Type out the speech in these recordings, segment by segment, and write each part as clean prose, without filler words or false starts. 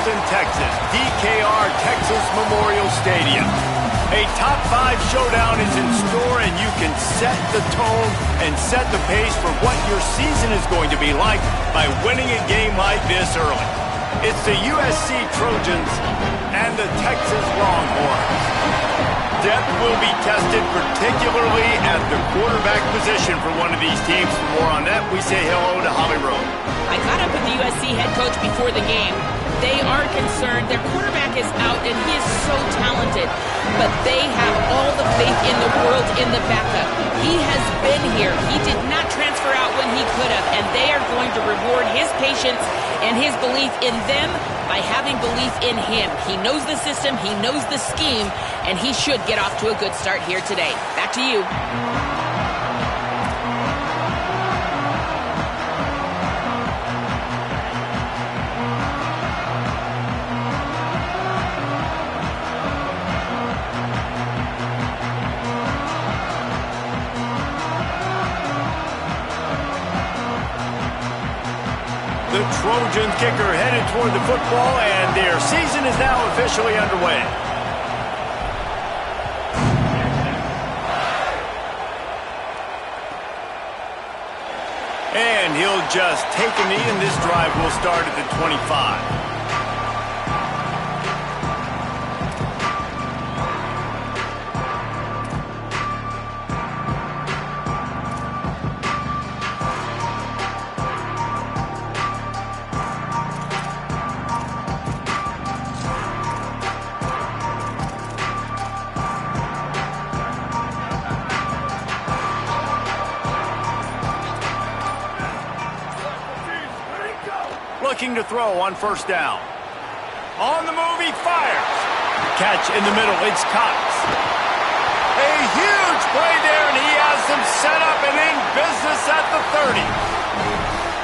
Austin, Texas, DKR Texas Memorial Stadium. A top 5 showdown is in store, and you can set the tone and set the pace for what your season is going to be like by winning a game like this early. It's the USC Trojans and the Texas Longhorns. Depth will be tested, particularly at the quarterback position for one of these teams. For more on that, we say hello to Holly Rowe. I caught up with the USC head coach before the game. They are concerned. Their quarterback is out, and he is so talented. But they have all the faith in the world in the backup. He has been here. He did not transfer out when he could have, and they are going to reward his patience and his belief in them by having belief in him. He knows the system, he knows the scheme, and he should get off to a good start here today. Back to you. The Trojans kicker headed toward the football, and their season is now officially underway. And he'll just take a knee, and this drive will start at the 25. Looking to throw on first down. On the move, he fires. Catch in the middle, it's Cox. A huge play there, and he has them set up and in business at the 30.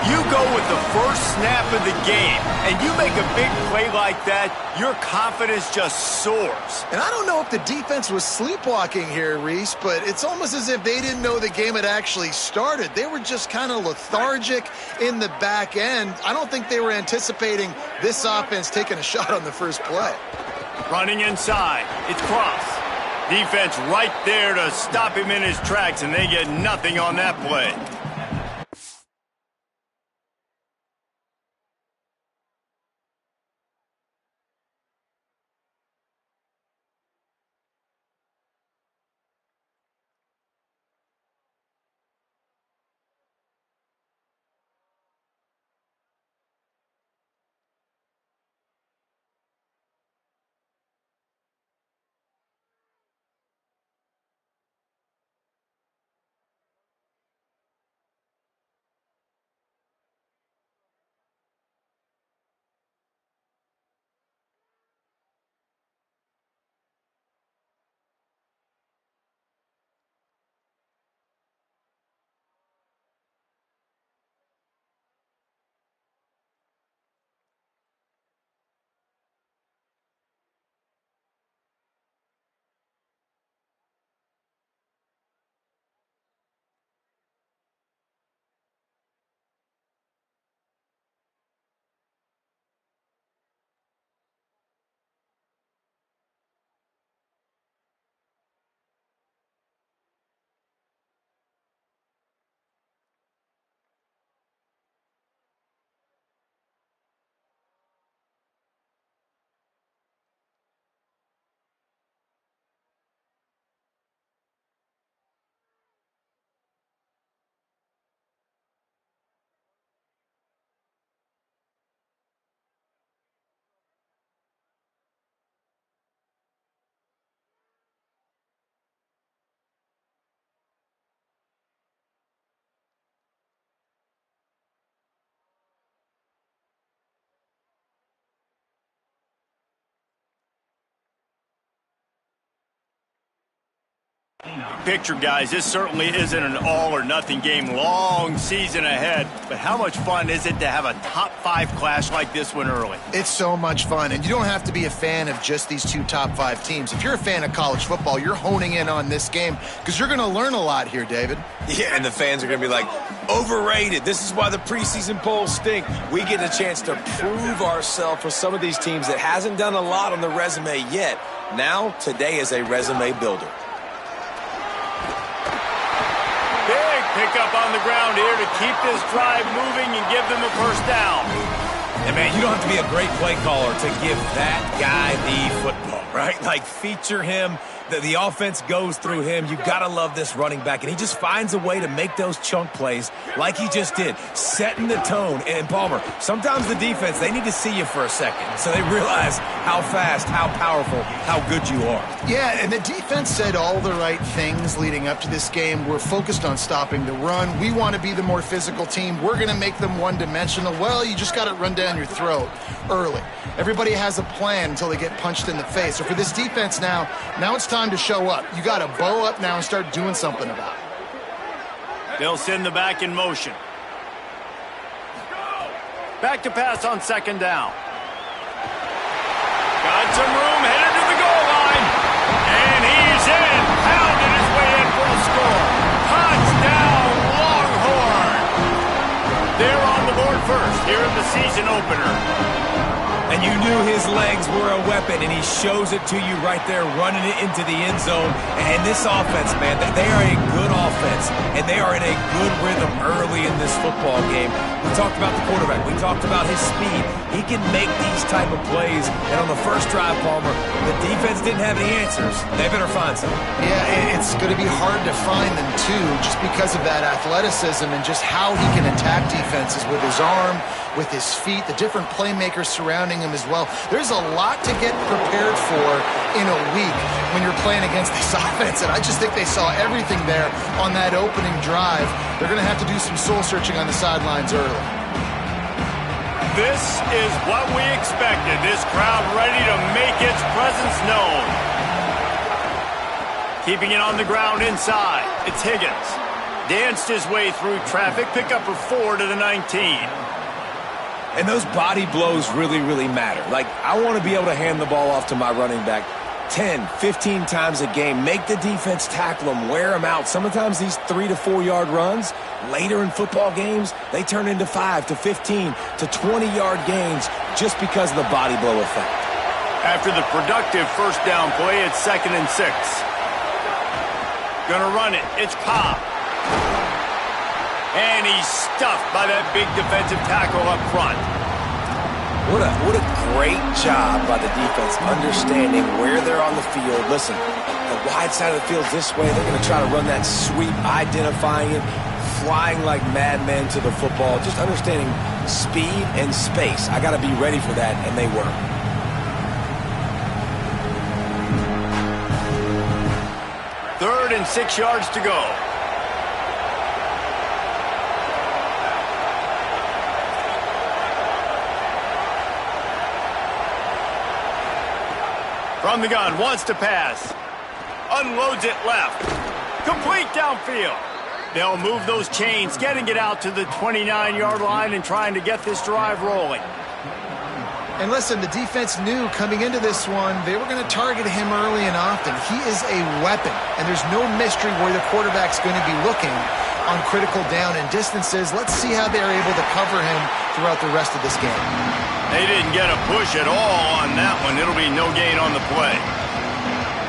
You go with the first snap of the game, and you make a big play like that, your confidence just soars. And I don't know if the defense was sleepwalking here, Reese, but it's almost as if they didn't know the game had actually started. They were just kind of lethargic in the back end. I don't think they were anticipating this offense taking a shot on the first play. Running inside, it's Cross. Defense right there to stop him in his tracks, and they get nothing on that play. Picture, guys, this certainly isn't an all-or-nothing game. Long season ahead. But how much fun is it to have a top-5 clash like this one early? It's so much fun, and you don't have to be a fan of just these two top-5 teams. If you're a fan of college football, you're honing in on this game because you're going to learn a lot here, David. Yeah, and the fans are going to be like, overrated. This is why the preseason polls stink. We get a chance to prove ourselves for some of these teams that hasn't done a lot on the resume yet. Now, today is a resume builder. Big pickup on the ground here to keep this drive moving and give them a first down. And, man, you don't have to be a great play caller to give that guy the football, right? Like, feature him. The offense goes through him. You've got to love this running back. And he just finds a way to make those chunk plays like he just did, setting the tone. And, Palmer, sometimes the defense, they need to see you for a second so they realize how fast, how powerful, how good you are. Yeah, and the defense said all the right things leading up to this game. We're focused on stopping the run. We want to be the more physical team. We're going to make them one-dimensional. Well, you just got to run down your throat early. Everybody has a plan until they get punched in the face. So for this defense now it's time to show up. You got to bow up now and start doing something about it. They'll send the back in motion. Back to pass on second down. Got some room, headed to the goal line. And he's in. Pounded his way in for the score. Touchdown, Longhorn. They're on the board first here in the season opener. And you knew his legs were a weapon, and he shows it to you right there, running it into the end zone. And this offense, man, they are a good offense, and they are in a good rhythm early in this football game. We talked about the quarterback. We talked about his speed. He can make these type of plays. And on the first drive, Palmer, the defense didn't have any answers. They better find some. Yeah, it's going to be hard to find them, too, just because of that athleticism and just how he can attack defenses with his arm, with his feet, the different playmakers surrounding him as well. There's a lot to get prepared for in a week when you're playing against this offense, and I just think they saw everything there on that opening drive. They're going to have to do some soul-searching on the sidelines early. This is what we expected. This crowd ready to make its presence known. Keeping it on the ground inside. It's Higgins. Danced his way through traffic. Pickup for 4 to the 19. And those body blows really, really matter. Like, I want to be able to hand the ball off to my running back 10, 15 times a game. Make the defense tackle them, wear them out. Sometimes these 3 to 4 yard runs, later in football games, they turn into 5 to 15 to 20 yard gains just because of the body blow effect. After the productive first down play, it's 2nd and 6. Gonna run it. It's Cobb. And he's stuffed by that big defensive tackle up front. What a great job by the defense understanding where they're on the field. Listen, the wide side of the field's this way. They're going to try to run that sweep, identifying it, flying like madmen to the football, just understanding speed and space. I got to be ready for that, and they were. Third and 6 yards to go. From the gun, wants to pass. Unloads it left. Complete downfield. They'll move those chains, getting it out to the 29-yard line and trying to get this drive rolling. And listen, the defense knew coming into this one, they were going to target him early and often. He is a weapon, and there's no mystery where the quarterback's going to be looking on critical down and distances. Let's see how they're able to cover him throughout the rest of this game. They didn't get a push at all on that one. It'll be no gain on the play.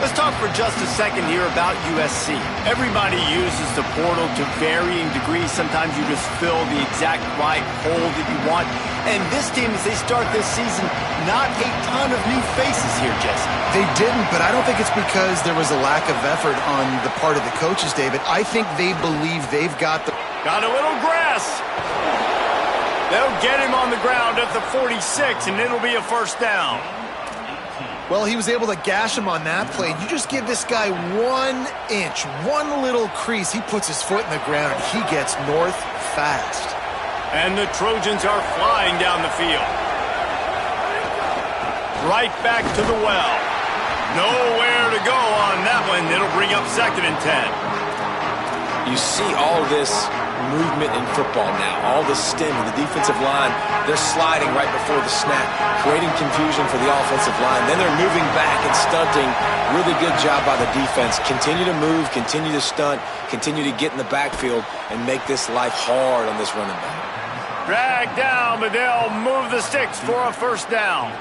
Let's talk for just a second here about USC. Everybody uses the portal to varying degrees. Sometimes you just fill the exact right hole that you want. And this team, as they start this season, not a ton of new faces here, Jesse. They didn't, but I don't think it's because there was a lack of effort on the part of the coaches, David. I think they believe they've got the... Got a little grass. They'll get him on the ground at the 46, and it'll be a first down. Well, he was able to gash him on that play. You just give this guy 1 inch, one little crease. He puts his foot in the ground, and he gets north fast. And the Trojans are flying down the field. Right back to the well. Nowhere to go on that one. It'll bring up 2nd and 10. You see all this movement in football now, all the stem of the defensive line. They're sliding right before the snap, creating confusion for the offensive line. Then they're moving back and stunting. Really good job by the defense. Continue to move, continue to stunt, continue to get in the backfield and make this life hard on this running back. Drag down, but they'll move the sticks for a 1st down.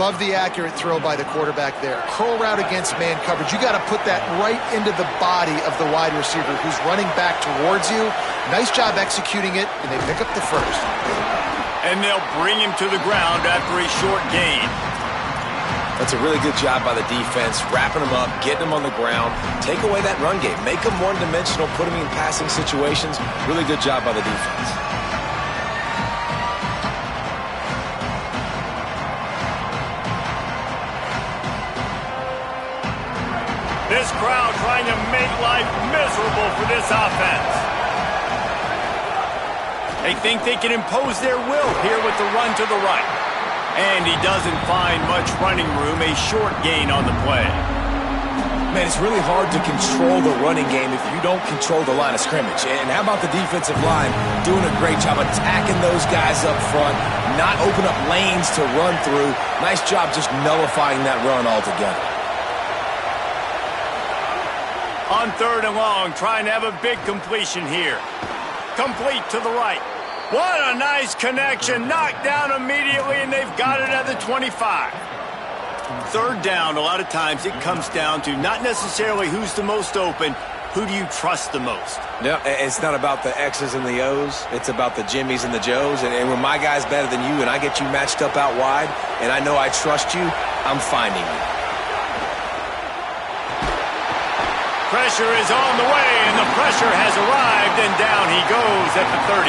Love the accurate throw by the quarterback there. Curl route against man coverage. You got to put that right into the body of the wide receiver who's running back towards you. Nice job executing it, and they pick up the 1st. And they'll bring him to the ground after a short gain. That's a really good job by the defense, wrapping them up, getting them on the ground. Take away that run game. Make them one-dimensional, put them in passing situations. Really good job by the defense. This crowd trying to make life miserable for this offense. They think they can impose their will here with the run to the right. And he doesn't find much running room, a short gain on the play. Man, it's really hard to control the running game if you don't control the line of scrimmage. And how about the defensive line doing a great job attacking those guys up front, not open up lanes to run through. Nice job just nullifying that run altogether. On 3rd and long, trying to have a big completion here. Complete to the right. What a nice connection. Knocked down immediately, and they've got it at the 25. 3rd down, a lot of times it comes down to not necessarily who's the most open, who do you trust the most? No, it's not about the X's and the O's. It's about the Jimmys and the Joes. And when my guy's better than you and I get you matched up out wide, and I know I trust you, I'm finding you. Pressure is on the way, and the pressure has arrived, and down he goes at the 30.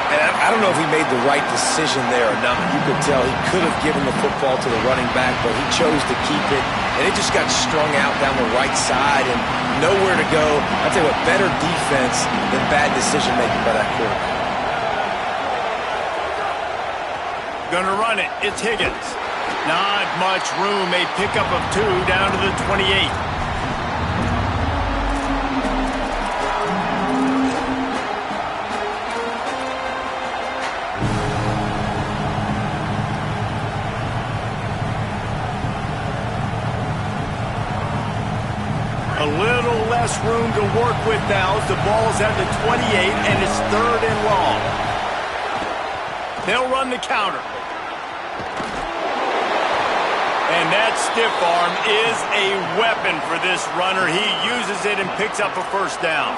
And I don't know if he made the right decision there or not. You could tell he could have given the football to the running back, but he chose to keep it, and it just got strung out down the right side and nowhere to go. I'll tell you what, better defense than bad decision-making by that quarterback. Gonna run it. It's Higgins. Not much room. A pickup of 2 down to the 28. A little less room to work with now as the ball's at the 28 and it's 3rd and long. They'll run the counter. And that stiff arm is a weapon for this runner. He uses it and picks up a 1st down.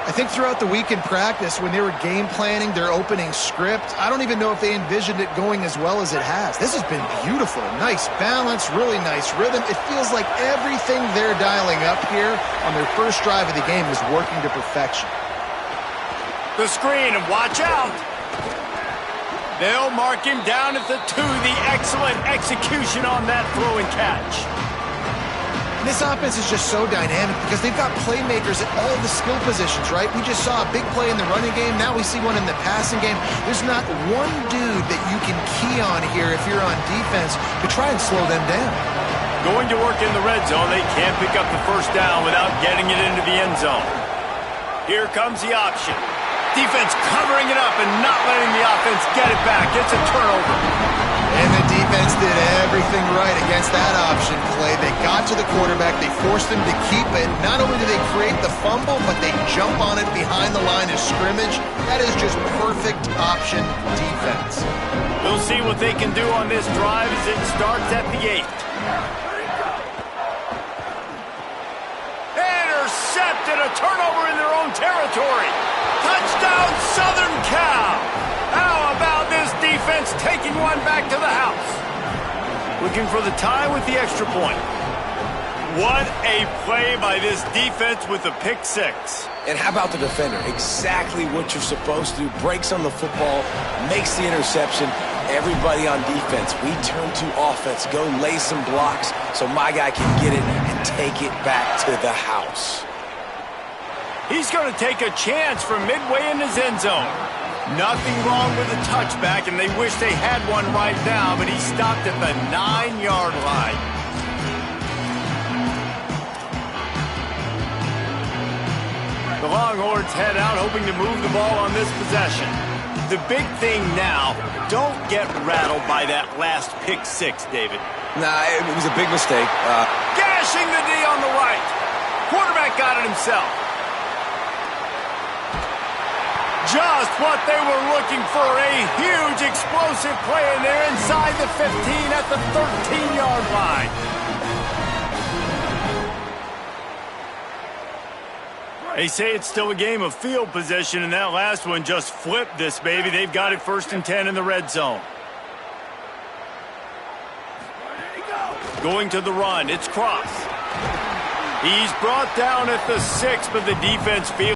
I think throughout the week in practice, when they were game planning their opening script, I don't even know if they envisioned it going as well as it has. This has been beautiful. Nice balance, really nice rhythm. It feels like everything they're dialing up here on their first drive of the game is working to perfection. The screen, and watch out. They'll mark him down at the 2. The excellent execution on that throw and catch. This offense is just so dynamic because they've got playmakers at all the skill positions, right? We just saw a big play in the running game. Now we see one in the passing game. There's not one dude that you can key on here if you're on defense to try and slow them down. Going to work in the red zone. They can't pick up the 1st down without getting it into the end zone. Here comes the option. Defense covering it up and not letting the offense get it back. It's a turnover. And the defense did everything right against that option play. They got to the quarterback. They forced him to keep it. Not only do they create the fumble, but they jump on it behind the line of scrimmage. That is just perfect option defense. We'll see what they can do on this drive as it starts at the 8. Intercepted, a turnover in their own territory. Touchdown, Southern Cal. How about this defense taking one back to the house? Looking for the tie with the extra point. What a play by this defense with the pick 6. And how about the defender? Exactly what you're supposed to do. Breaks on the football, makes the interception. Everybody on defense, we turn to offense. Go lay some blocks so my guy can get it and take it back to the house. He's going to take a chance from midway in his end zone. Nothing wrong with the touchback, and they wish they had one right now, but he stopped at the 9-yard line. The Longhorns head out, hoping to move the ball on this possession. The big thing now, don't get rattled by that last pick six, David. Nah, it was a big mistake. Gashing the D on the right. Quarterback got it himself. Just what they were looking for, a huge explosive play, and they're inside the 15 at the 13-yard line. They say it's still a game of field position, and that last one just flipped this baby. They've got it 1st and 10 in the red zone. Going to the run, it's Cross. He's brought down at the 6, but the defense feels